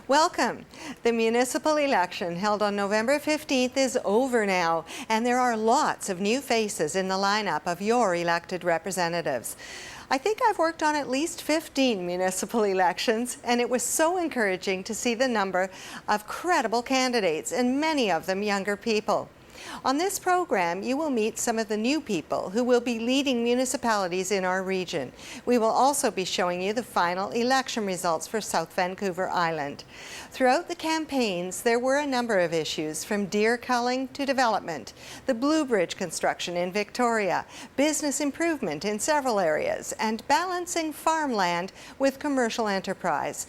Welcome. The municipal election held on November 15th is over now, and there are lots of new faces in the lineup of your elected representatives. I think I've worked on at least 15 municipal elections, and it was so encouraging to see the number of credible candidates, and many of them younger people. On this program, you will meet some of the new people who will be leading municipalities in our region. We will also be showing you the final election results for South Vancouver Island. Throughout the campaigns, there were a number of issues, from deer culling to development, the Blue Bridge construction in Victoria, business improvement in several areas, and balancing farmland with commercial enterprise.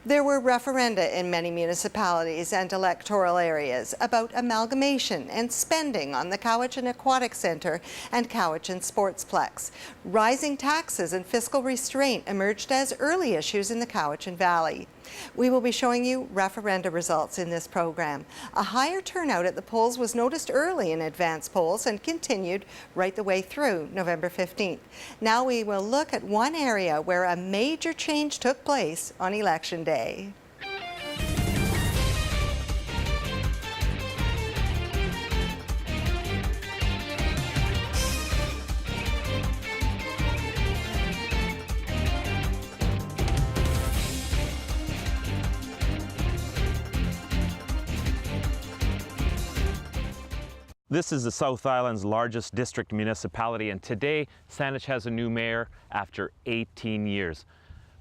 There were referenda in many municipalities and electoral areas about amalgamation and spending on the Cowichan Aquatic Centre and Cowichan Sportsplex. Rising taxes and fiscal restraint emerged as early issues in the Cowichan Valley. We will be showing you referenda results in this program. A higher turnout at the polls was noticed early in advance polls and continued right the way through November 15th. Now we will look at one area where a major change took place on Election Day. This is the South Island's largest district municipality, and today Saanich has a new mayor after 18 years.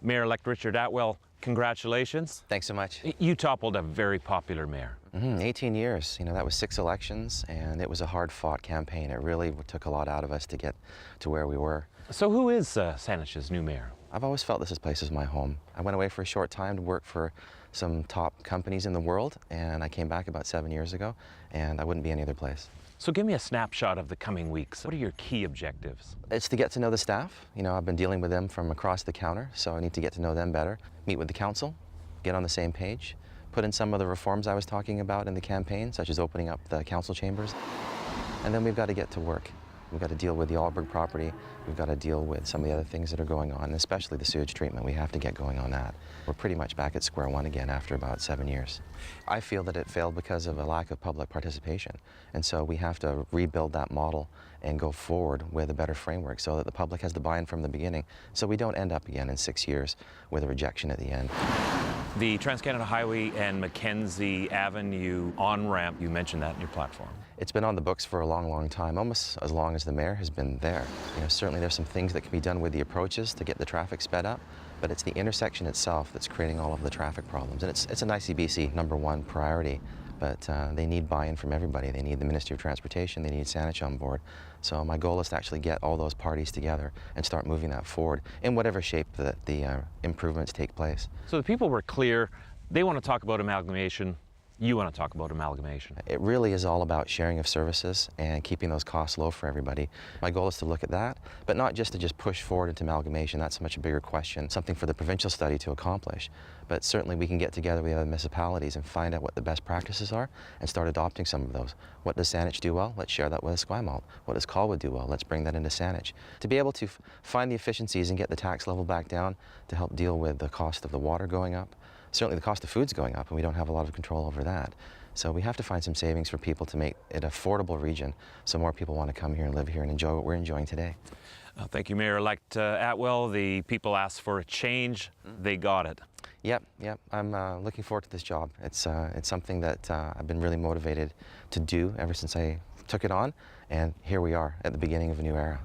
Mayor-elect Richard Atwell, congratulations. Thanks so much. You toppled a very popular mayor. 18 years, that was 6 elections, and it was a hard-fought campaign. It really took a lot out of us to get to where we were. So who is Saanich's new mayor? I've always felt this place is my home. I went away for a short time to work for some top companies in the world, and I came back about 7 years ago, and I wouldn't be any other place. So give me a snapshot of the coming weeks. What are your key objectives? It's to get to know the staff. I've been dealing with them from across the counter, so I need to get to know them better. Meet with the council, get on the same page, put in some of the reforms I was talking about in the campaign, such as opening up the council chambers. And then we've got to get to work. We've got to deal with the Alberg property. We've got to deal with some of the other things that are going on, especially the sewage treatment. We have to get going on that. We're pretty much back at square one again after about 7 years. I feel that it failed because of a lack of public participation. And so we have to rebuild that model and go forward with a better framework so that the public has the buy-in from the beginning, so we don't end up again in 6 years with a rejection at the end. The Trans-Canada Highway and Mackenzie Avenue on-ramp, you mentioned that in your platform. It's been on the books for a long, long time, almost as long as the mayor has been there. Certainly there's some things that can be done with the approaches to get the traffic sped up, but it's the intersection itself that's creating all of the traffic problems. And it's an ICBC #1 priority, but they need buy-in from everybody. They need the Ministry of Transportation, they need Saanich on board. So my goal is to actually get all those parties together and start moving that forward in whatever shape that the improvements take place. So the people were clear. They want to talk about amalgamation. You want to talk about amalgamation. It really is all about sharing of services and keeping those costs low for everybody. My goal is to look at that, but not just to push forward into amalgamation. That's a much bigger question, something for the provincial study to accomplish. But certainly we can get together with the other municipalities and find out what the best practices are and start adopting some of those. What does Saanich do well? Let's share that with Esquimalt. What does Colwood do well? Let's bring that into Saanich. To be able to find the efficiencies and get the tax level back down to help deal with the cost of the water going up. Certainly the cost of food's going up, and we don't have a lot of control over that. So we have to find some savings for people to make it an affordable region so more people want to come here and live here and enjoy what we're enjoying today. Thank you, Mayor-elect Atwell. The people asked for a change. They got it. Yep. I'm looking forward to this job. It's something that I've been really motivated to do ever since I took it on, and here we are at the beginning of a new era.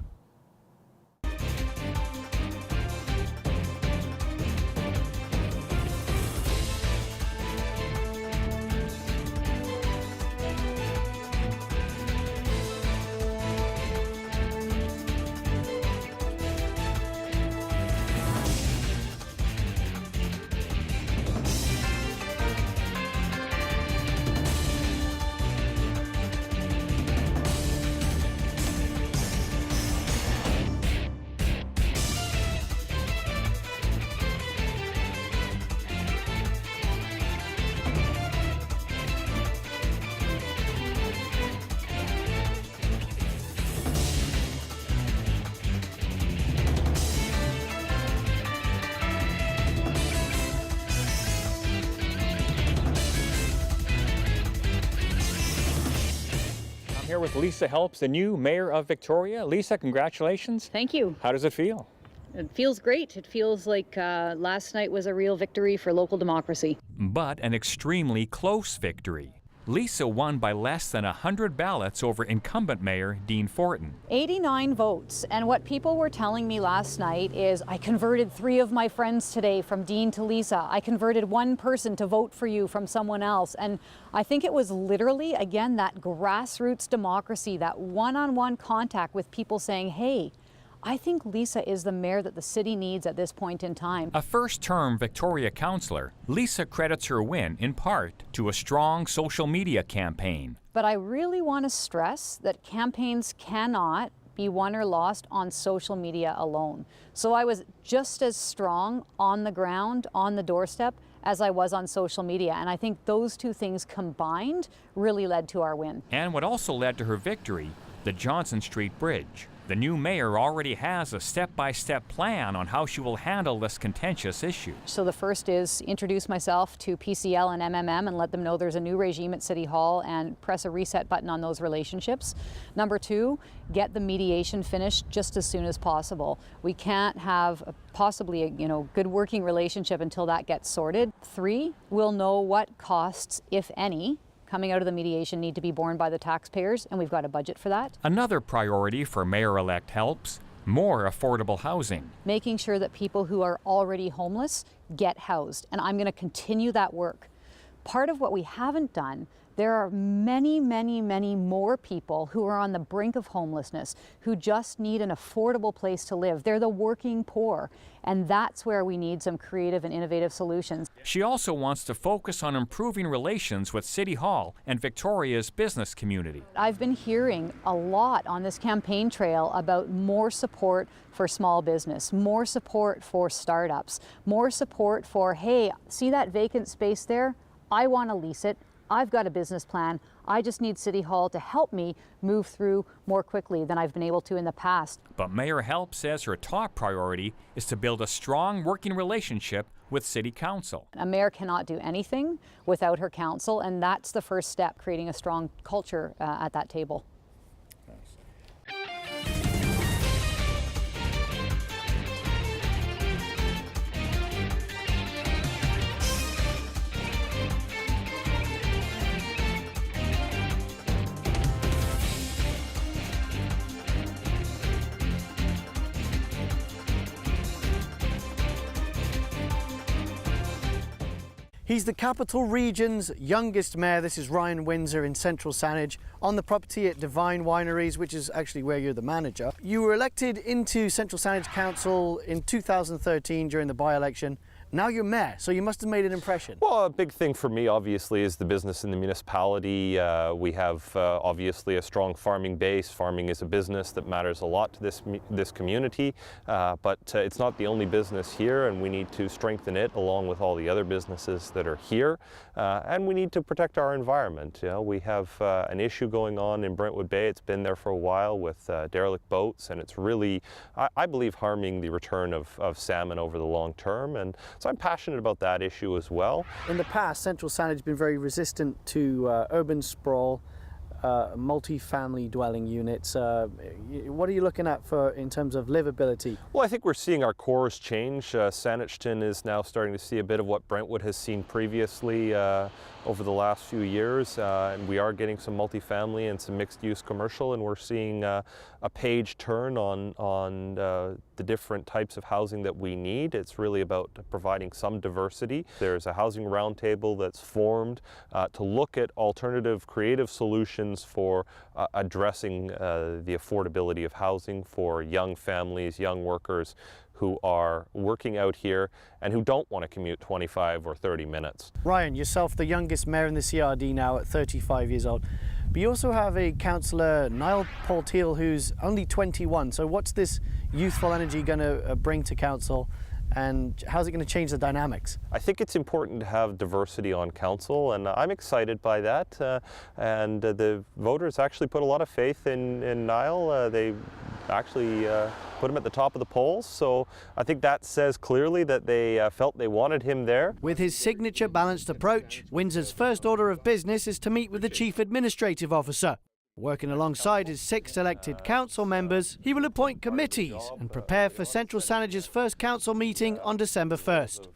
here with Lisa Helps, the new mayor of Victoria. Lisa, congratulations. Thank you. How does it feel? It feels great. It feels like last night was a real victory for local democracy. But an extremely close victory. Lisa won by less than 100 ballots over incumbent mayor Dean Fortin. 89 votes. And what people were telling me last night is, I converted 3 of my friends today from Dean to Lisa. I converted 1 person to vote for you from someone else. And I think it was literally, again, that grassroots democracy, that one-on-one contact with people saying, hey, I think Lisa is the mayor that the city needs at this point in time. A first-term Victoria councillor, Lisa credits her win in part to a strong social media campaign. But I really want to stress that campaigns cannot be won or lost on social media alone. So I was just as strong on the ground, on the doorstep, as I was on social media. And I think those two things combined really led to our win. And what also led to her victory, the Johnson Street Bridge. The new mayor already has a step-by-step plan on how she will handle this contentious issue. So the first is introduce myself to PCL and MMM and let them know there's a new regime at City Hall and press a reset button on those relationships. Number 2, get the mediation finished just as soon as possible. We can't have possibly a good working relationship until that gets sorted. 3, we'll know what costs, if any, coming out of the mediation need to be borne by the taxpayers, and we've got a budget for that. Another priority for Mayor-elect Helps, more affordable housing. Making sure that people who are already homeless get housed, and I'm going to continue that work. Part of what we haven't done, there are many, many, many more people who are on the brink of homelessness, who just need an affordable place to live. They're the working poor, and that's where we need some creative and innovative solutions. She also wants to focus on improving relations with City Hall and Victoria's business community. I've been hearing a lot on this campaign trail about more support for small business, more support for startups, more support for, hey, see that vacant space there? I want to lease it. I've got a business plan. I just need City Hall to help me move through more quickly than I've been able to in the past. But Mayor Help says her top priority is to build a strong working relationship with City Council. A mayor cannot do anything without her council, and that's the first step, creating a strong culture at that table. He's the Capital Region's youngest mayor. This is Ryan Windsor in central Saanich on the property at Divine Wineries, which is actually where you're the manager. You were elected into Central Saanich Council in 2013 during the by-election. Now you're mayor, so you must have made an impression. Well, a big thing for me, obviously, is the business in the municipality. We have obviously a strong farming base. Farming is a business that matters a lot to this community, but it's not the only business here, and we need to strengthen it along with all the other businesses that are here. And we need to protect our environment. You know, we have an issue going on in Brentwood Bay. It's been there for a while with derelict boats, and it's really, I believe, harming the return of salmon over the long term. And so I'm passionate about that issue as well. In the past, Central Saanich has been very resistant to urban sprawl, multi-family dwelling units. What are you looking at in terms of livability? Well, I think we're seeing our cores change. Saanachton is now starting to see a bit of what Brentwood has seen previously over the last few years, and we are getting some multifamily and some mixed-use commercial, and we're seeing a page turn on the different types of housing that we need. It's really about providing some diversity. There's a housing roundtable that's formed to look at alternative creative solutions for addressing the affordability of housing for young families, young workers who are working out here and who don't want to commute 25 or 30 minutes. Ryan, yourself the youngest mayor in the CRD now at 35 years old, but you also have a councillor, Niall Paul-Teal, who's only 21. So what's this youthful energy going to bring to council, and how's it going to change the dynamics? I think it's important to have diversity on council, and I'm excited by that. And the voters actually put a lot of faith in Niall. They actually put him at the top of the polls, so I think that says clearly that they felt they wanted him there. With his signature balanced approach, Windsor's first order of business is to meet with the Chief Administrative Officer. Working alongside his 6 elected council members, he will appoint committees and prepare for Central Saanage's first council meeting on December 1st.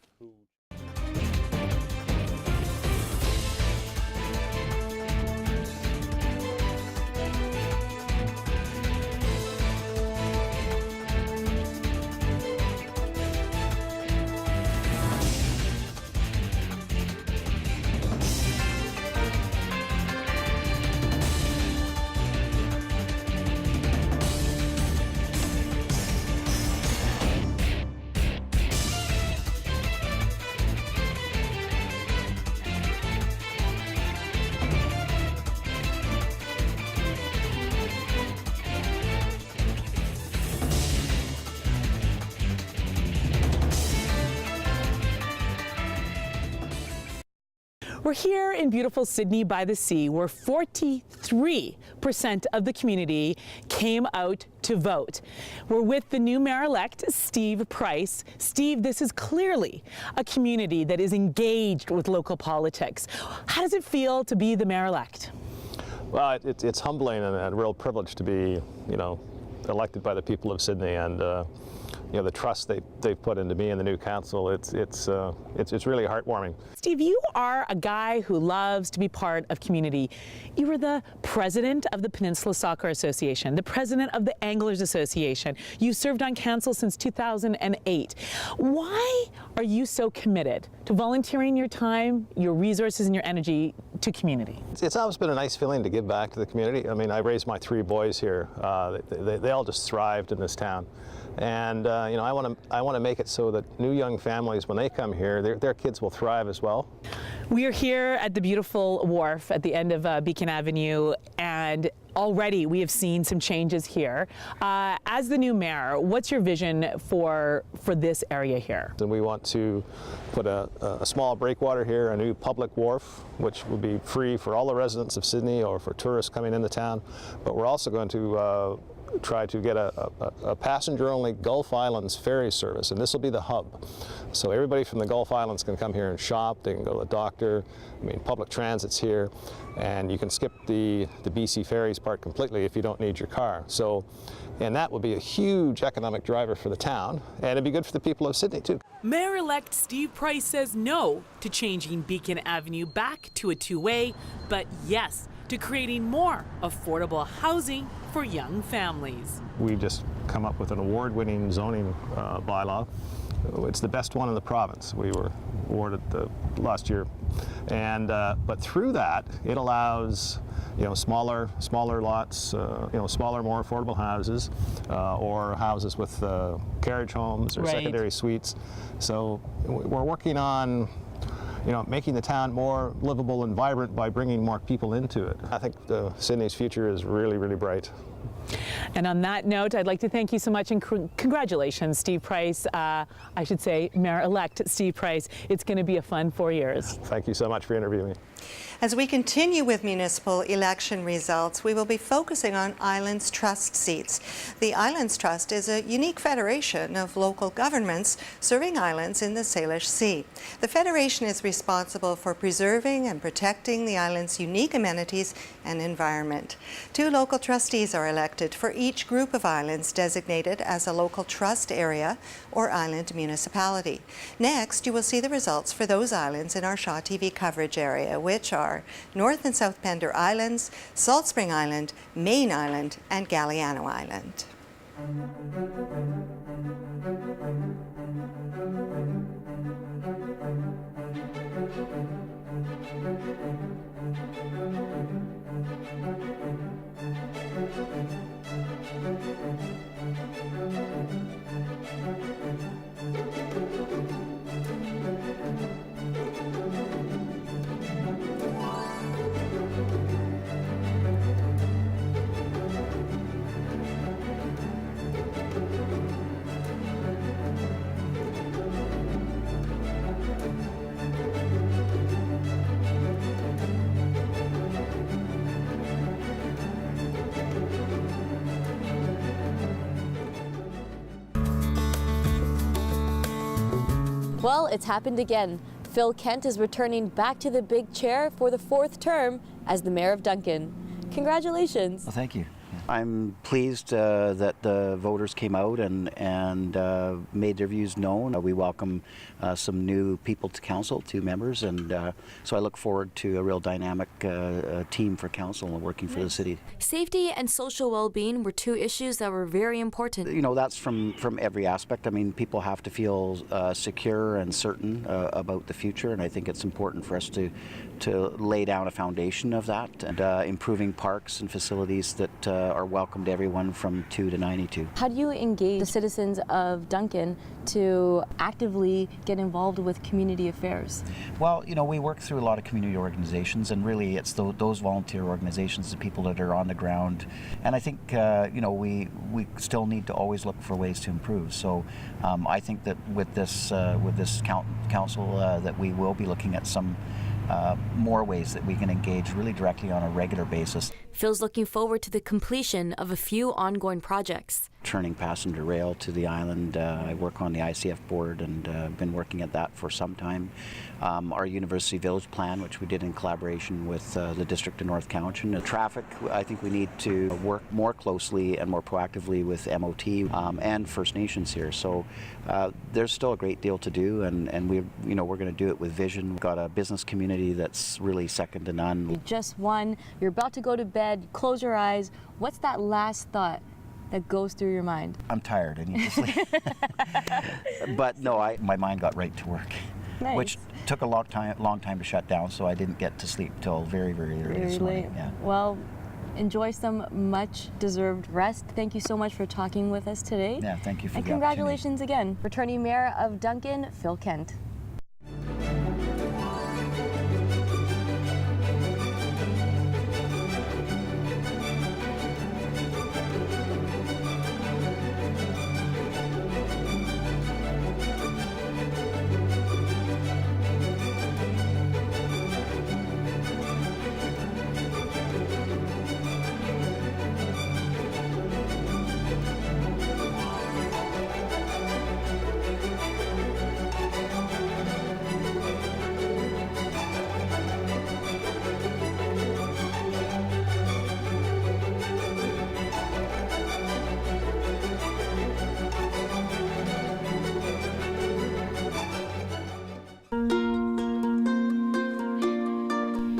We're here in beautiful Sydney by the Sea, where 43% of the community came out to vote. We're with the new mayor-elect, Steve Price. Steve, this is clearly a community that is engaged with local politics. How does it feel to be the mayor-elect? Well, it's humbling and a real privilege to be, elected by the people of Sydney, and the trust they've put into me and the new council. It's really heartwarming. Steve, you are a guy who loves to be part of community. You were the president of the Peninsula Soccer Association, the president of the Anglers Association. You served on council since 2008. Why are you so committed to volunteering your time, your resources, and your energy to community? It's always been a nice feeling to give back to the community. I mean, I raised my 3 boys here. They all just thrived in this town. And I want to make it so that new young families, when they come here, their kids will thrive as well. We are here at the beautiful wharf at the end of Beacon Avenue, and already we have seen some changes here. As the new mayor, what's your vision for this area here? And we want to put a small breakwater here, a new public wharf, which will be free for all the residents of Sydney or for tourists coming into town. But we're also going to try to get a passenger-only Gulf Islands ferry service, and this will be the hub. So everybody from the Gulf Islands can come here and shop, they can go to the doctor, public transit's here, and you can skip the BC Ferries part completely if you don't need your car. So, and that will be a huge economic driver for the town, and it'd be good for the people of Sydney too. Mayor-elect Steve Price says no to changing Beacon Avenue back to a 2-way, but yes to creating more affordable housing for young families. We've just come up with an award-winning zoning bylaw. It's the best one in the province. We were awarded last year, and but through that, it allows smaller lots, smaller, more affordable houses, or houses with carriage homes or secondary suites. So we're working on making the town more livable and vibrant by bringing more people into it. I think Sydney's future is really, really bright. And on that note, I'd like to thank you so much and congratulations, Steve Price. I should say Mayor-elect Steve Price. It's going to be a fun 4 years. Thank you so much for interviewing me. As we continue with municipal election results, we will be focusing on Islands Trust seats. The Islands Trust is a unique federation of local governments serving islands in the Salish Sea. The federation is responsible for preserving and protecting the island's unique amenities and environment. 2 local trustees are elected for each group of islands designated as a local trust area or island municipality. Next, you will see the results for those islands in our ShawTV coverage area, which are North and South Pender Islands, Salt Spring Island, Main Island, and Galliano Island. Well, it's happened again. Phil Kent is returning back to the big chair for the 4th term as the mayor of Duncan. Congratulations. Well, thank you. I'm pleased that the voters came out and made their views known. We welcome some new people to council, 2 members, and so I look forward to a real dynamic team for council and working for the city. Safety and social well-being were 2 issues that were very important. You know, that's from every aspect. I mean, people have to feel secure and certain about the future, and I think it's important for us to lay down a foundation of that, and improving parks and facilities that are welcome to everyone from 2 to 92. How do you engage the citizens of Duncan to actively get involved with community affairs? Well, you know, we work through a lot of community organizations, and really it's those volunteer organizations, the people that are on the ground. And I think, you know, we still need to always look for ways to improve. So I think that with this council that we will be looking at some more ways that we can engage really directly on a regular basis. Phil's looking forward to the completion of a few ongoing projects. Turning passenger rail to the island. I work on the ICF board and been working at that for some time. Our University Village plan, which we did in collaboration with the District of North Cowichan. Traffic, I think we need to work more closely and more proactively with MOT and First Nations here. So there's still a great deal to do, and we're going to do it with vision. We've got a business community that's really second to none. You just won. You're about to go to bed. Close your eyes. What's that last thought that goes through your mind? I'm tired. I need to sleep. But no, my mind got right to work. Nice. Which took a long time to shut down, so I didn't get to sleep till very, very early this morning. Yeah. Well, enjoy some much-deserved rest. Thank you so much for talking with us today. Yeah, thank you for the congratulations again. Returning Mayor of Duncan, Phil Kent.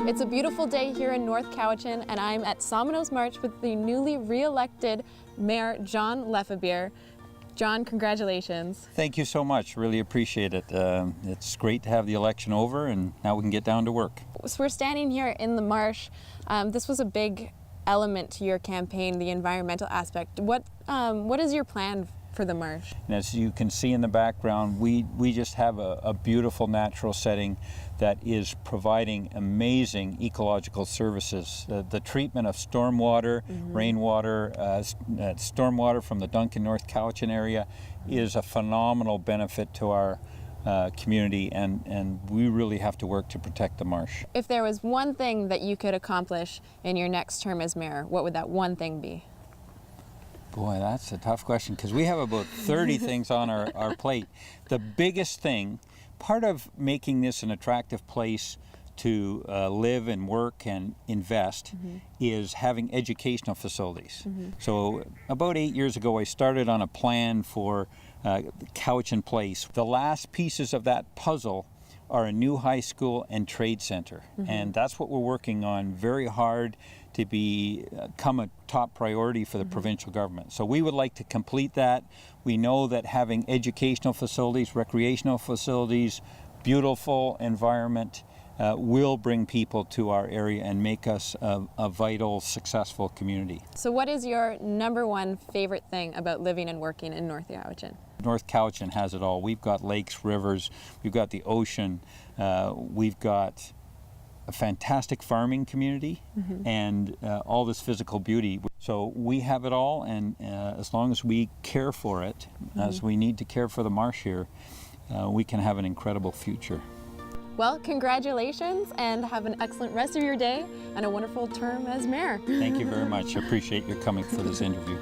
It's a beautiful day here in North Cowichan, and I'm at Somino's March with the newly re-elected Mayor John Lefebvre. John, congratulations. Thank you so much. Really appreciate it. It's great to have the election over, and now we can get down to work. So we're standing here in the marsh. This was a big element to your campaign, the environmental aspect. What is your plan for the marsh? And as you can see in the background, we just have a beautiful natural setting that is providing amazing ecological services. The treatment of stormwater, rainwater, stormwater from the Duncan North Cowichan area is a phenomenal benefit to our community, and we really have to work to protect the marsh. If there was one thing that you could accomplish in your next term as mayor, what would that one thing be? Boy, that's a tough question, because we have about 30 things on our plate. The biggest thing, part of making this an attractive place to live and work and invest is having educational facilities. So about 8 years ago, I started on a plan for Cowichan Place. The last pieces of that puzzle are a new high school and trade center. And that's what we're working on very hard to become a top priority for the provincial government. So we would like to complete that. We know that having educational facilities, recreational facilities, beautiful environment will bring people to our area and make us a vital, successful community. So what is your #1 favorite thing about living and working in North Cowichan? North Cowichan has it all. We've got lakes, rivers, we've got the ocean, we've got a fantastic farming community, and all this physical beauty. So we have it all, and as long as we care for it, as we need to care for the marsh here, we can have an incredible future. Well, congratulations, and have an excellent rest of your day and a wonderful term as mayor. Thank you very much. I appreciate your coming for this interview.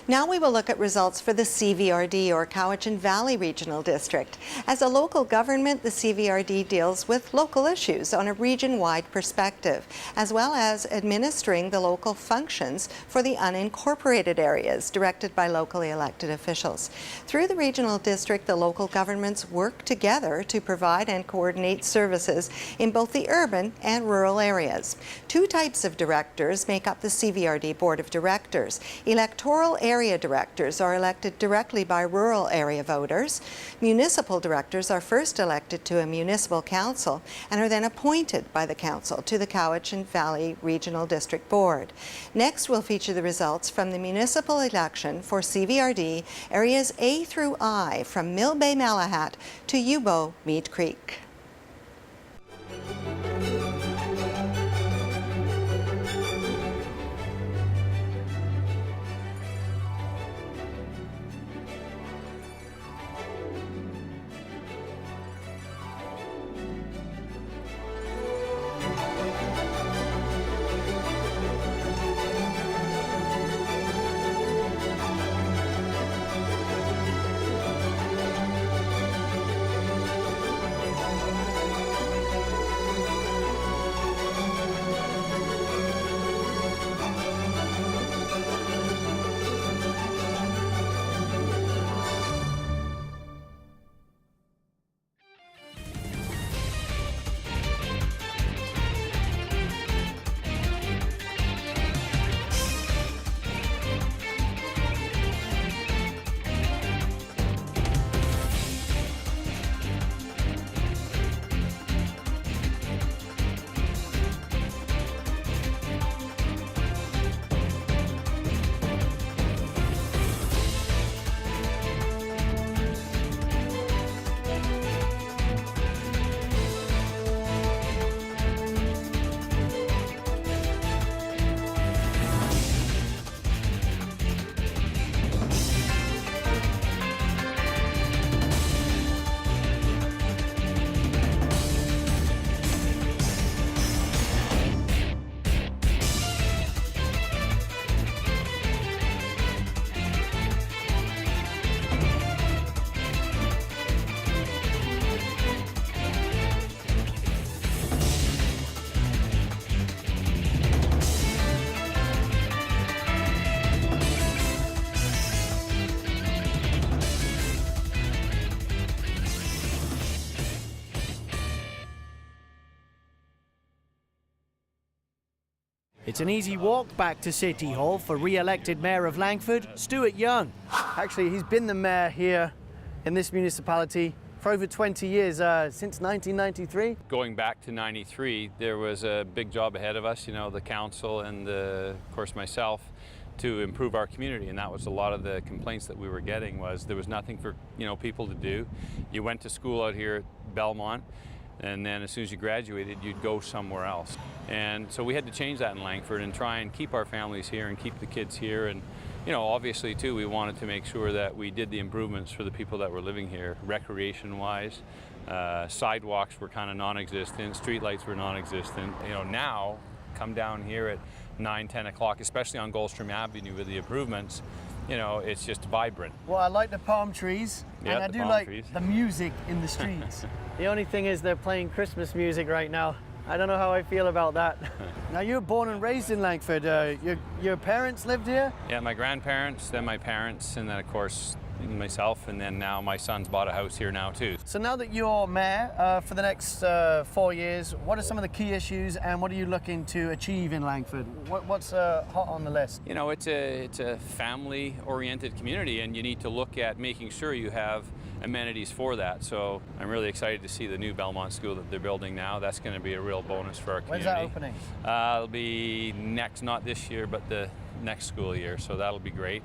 Now we will look at results for the CVRD, or Cowichan Valley Regional District. As a local government, the CVRD deals with local issues on a region-wide perspective, as well as administering the local functions for the unincorporated areas directed by locally elected officials. Through the regional district, the local governments work together to provide and coordinate services in both the urban and rural areas. Two types of directors make up the CVRD Board of Directors. Electoral area directors are elected directly by rural area voters. Municipal directors are first elected to a municipal council and are then appointed by the council to the Cowichan Valley Regional District Board. Next, we'll feature the results from the municipal election for CVRD areas A through I, from Mill Bay Malahat to Yubo Mead Creek. It's an easy walk back to City Hall for re-elected Mayor of Langford, Stuart Young. Actually, he's been the mayor here in this municipality for over 20 years, since 1993. Going back to 93, there was a big job ahead of us, you know, the council and of course myself, to improve our community, and that was a lot of the complaints that we were getting. Was there was nothing for, you know, people to do. You went to school out here at Belmont, and then as soon as you graduated, you'd go somewhere else. And so we had to change that in Langford and try and keep our families here and keep the kids here. And, you know, obviously too, we wanted to make sure that we did the improvements for the people that were living here, recreation-wise. Sidewalks were kind of non-existent, streetlights were non-existent. You know, now, come down here at 9, 10 o'clock, especially on Goldstream Avenue with the improvements, you know, it's just vibrant. Well, I like the palm trees, and I do like the music in the streets. The only thing is they're playing Christmas music right now. I don't know how I feel about that. Now, you were born and raised in Langford. Your parents lived here? Yeah, my grandparents, then my parents, and then of course myself, and then now my son's bought a house here now too. So now that you're mayor for the next 4 years, what are some of the key issues and what are you looking to achieve in Langford? What's hot on the list? You know, it's a family-oriented community, and you need to look at making sure you have amenities for that. So I'm really excited to see the new Belmont school that they're building now. That's going to be a real bonus for our community. When's that opening? It'll be next, not this year, but the next school year, so that'll be great.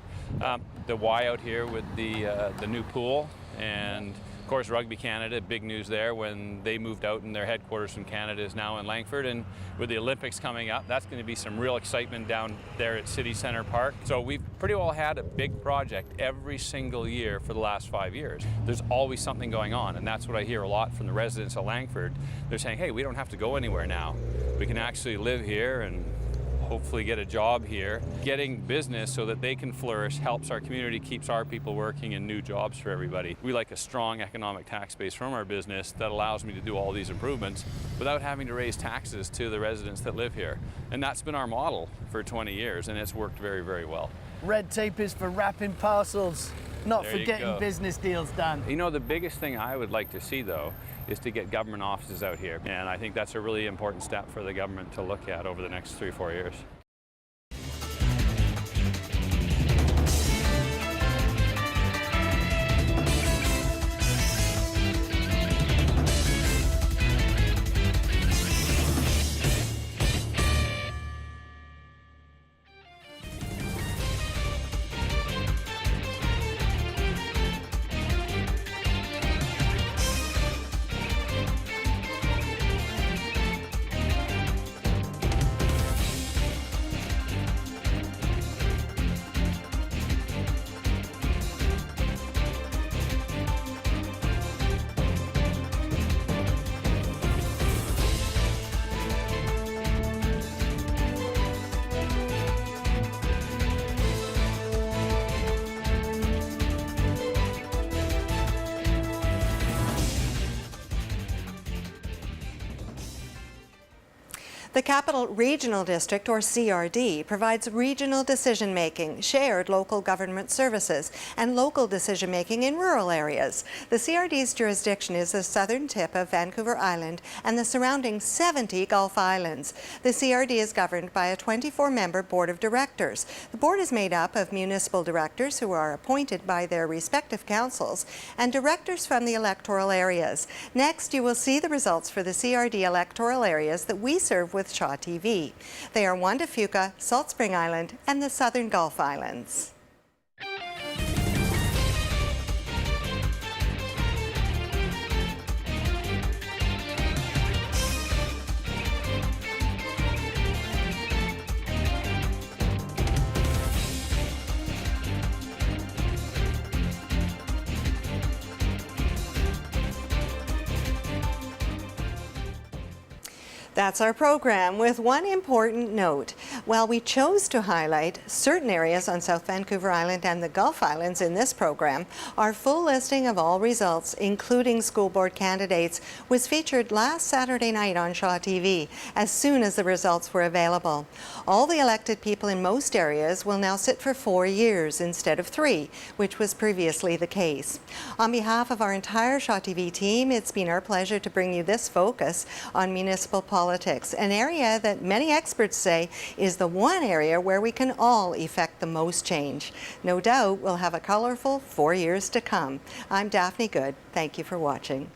The Y out here with the new pool, and of course Rugby Canada, big news there when they moved out and their headquarters from Canada is now in Langford, and with the Olympics coming up, that's going to be some real excitement down there at City Centre Park. So we've pretty well had a big project every single year for the last 5 years. There's always something going on, and that's what I hear a lot from the residents of Langford. They're saying, hey, we don't have to go anywhere now. We can actually live here and hopefully get a job here. Getting business so that they can flourish helps our community, keeps our people working, and new jobs for everybody. We like a strong economic tax base from our business that allows me to do all these improvements without having to raise taxes to the residents that live here. And that's been our model for 20 years, and it's worked very, very well. Red tape is for wrapping parcels, not There for you getting go. business deals done. You know, the biggest thing I would like to see, though, is to get government offices out here. And I think that's a really important step for the government to look at over the next 3 or 4 years. The Capital Regional District, or CRD, provides regional decision-making, shared local government services, and local decision-making in rural areas. The CRD's jurisdiction is the southern tip of Vancouver Island and the surrounding 70 Gulf Islands. The CRD is governed by a 24-member board of directors. The board is made up of municipal directors who are appointed by their respective councils and directors from the electoral areas. Next, you will see the results for the CRD electoral areas that we serve with ShawTV. They are Juan de Fuca, Salt Spring Island, and the Southern Gulf Islands. That's our program, with one important note. While we chose to highlight certain areas on South Vancouver Island and the Gulf Islands in this program, our full listing of all results, including school board candidates, was featured last Saturday night on ShawTV as soon as the results were available. All the elected people in most areas will now sit for 4 years instead of 3, which was previously the case. On behalf of our entire ShawTV team, it's been our pleasure to bring you this focus on municipal politics, an area that many experts say is the one area where we can all effect the most change. No doubt we'll have a colorful 4 years to come. I'm Daphne Goode. Thank you for watching.